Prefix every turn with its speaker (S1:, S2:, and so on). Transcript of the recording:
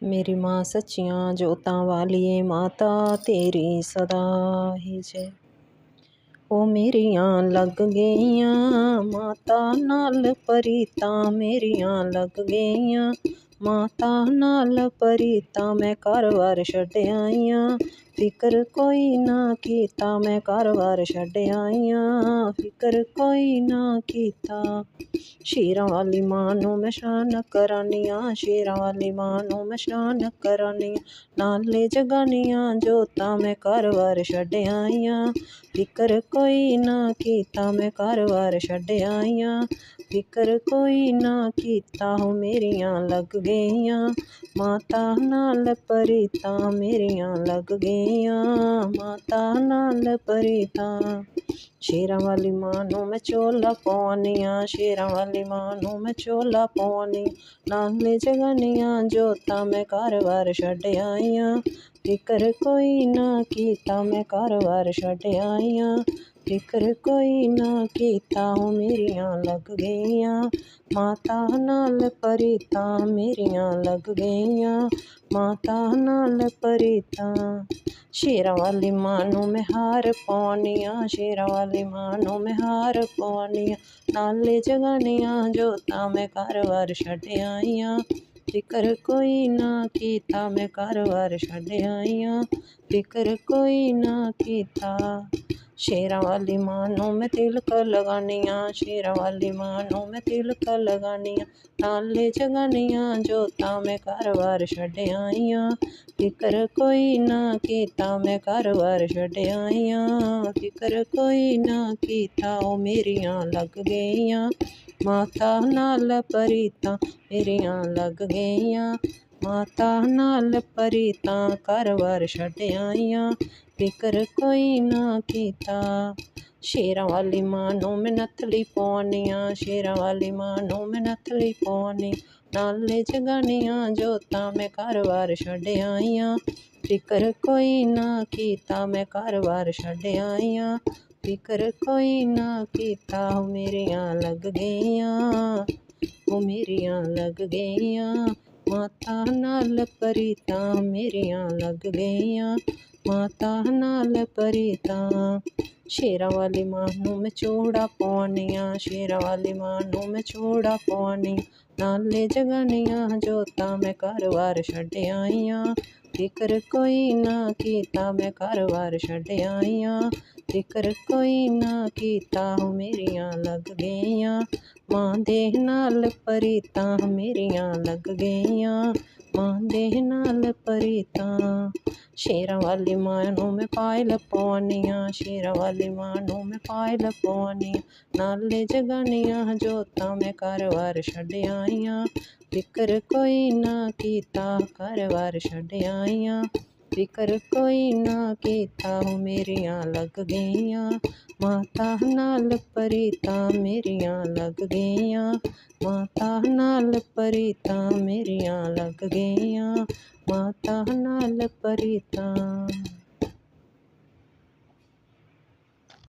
S1: मेरी माँ सच्चियां जोतां वालिए माता तेरी सदा ही जय। ओ मेरियां लग गईयां माता नाल परीतां, मेरियां लग गईयां माता नाल परीतां। मैं घर-बार छड्ड आईयां फिकर कोई ना कीता, मैं घर-बार छड्ड आईयां फिकर कोई ना कीता। शेरां वाली मां नूं मैं शान करानियां, शेरां वाली मां नूं मैं शान करानियां। नाले जगानियां जोतां मैं घर-बार छड्ड आईयां फिकर कोई ना कीता, मैं घर-बार छड्ड आईयां फिकर कोई ना कीता। हो मेरियां लग गईयां माता नाल परीतां, मेरियां लग गईयां माता नाल परीतां। शेरां वाली मां नूं मैं झोला पवानियां, शेरां वाली मां नूं मैं झोला पवानियां। नाले जगानियां जोतां मैं घर-बार छड्ड आईयां फिकर कोई ना कीता, मैं घर-बार छड्ड आईयां फिकर कोई ना कीता। हो मेरियां लग गईयां माता नाल परीतां, मेरियां लग गईयां माता नाल परीतां। शेरां वाली मां नूं मैं हार पवानियां, शेरां वाली मां नूं मैं हार पवानियां। नाले जगानियां जोतां मैं घर-बार छड्ड आईयां फिकर कोई ना कीता, मैं घर-बार छड्ड आईयां फिकर कोई ना कीता। शेरां वाली मां नूं मैं तिलक लगानियां, शेरां वाली मां नूं मैं तिलक लगानियां। नाले जगानियां जोतां मैं घर-बार छड्ड आईयां फिकर कोई ना कीता, मैं घर-बार छड्ड आईयां फिकर कोई ना कीता। ओ मेरियां लग गईयां माता नाल परीतां, मेरियां लग गईयां माता नाल परीतां। घर-बार छड्ड आईयां फिकर कोई ना कीता। शेरां वाली मां नूं मैं नत्थली पवानियां, शेरां वाली मां नूं मैं नत्थली पवानियां। नाले जगानियां जोतां मैं घर-बार छड्ड आईयां फिकर कोई ना कीता, मैं घर-बार छड्ड आईयां फिकर कोई ना कीता। हो मेरियां लग गईयां ओ मेरियां लग गईयां माता नाल परीतां, मेरियां लग गईयां माता नाल परीतां। शेरां वाली मां नूं मैं चूड़ा पवानियां, शेरां वाली मां नूं मैं चूड़ा पवानियां। नाले जगानियां जोतां मैं घर-बार छड्ड आईयां फिकर कोई ना कीता, मैं घर-बार छड्ड आईयां फिकर कोई ना कीता। हो मेरियां लग गईयां मां दे नाल परीतां, मेरियां लग गईयां मां दे नाल परीतां। शेरां वाली मां नूं मैं पायल पवानियां, शेरां वाली मां नूं मैं पायल पवानियां। नाले जगानियां जोतां मैं घर-बार छड्ड आईयां फिकर कोई ना कीता, घर-बार छड्ड आईयां फिकर कोई ना कीता। हो मेरियां लग गईयां माता नाल परीतां, मेरियां लग गईयां माता नाल परीतां, मेरियां लग गईयां माता नाल परीतां।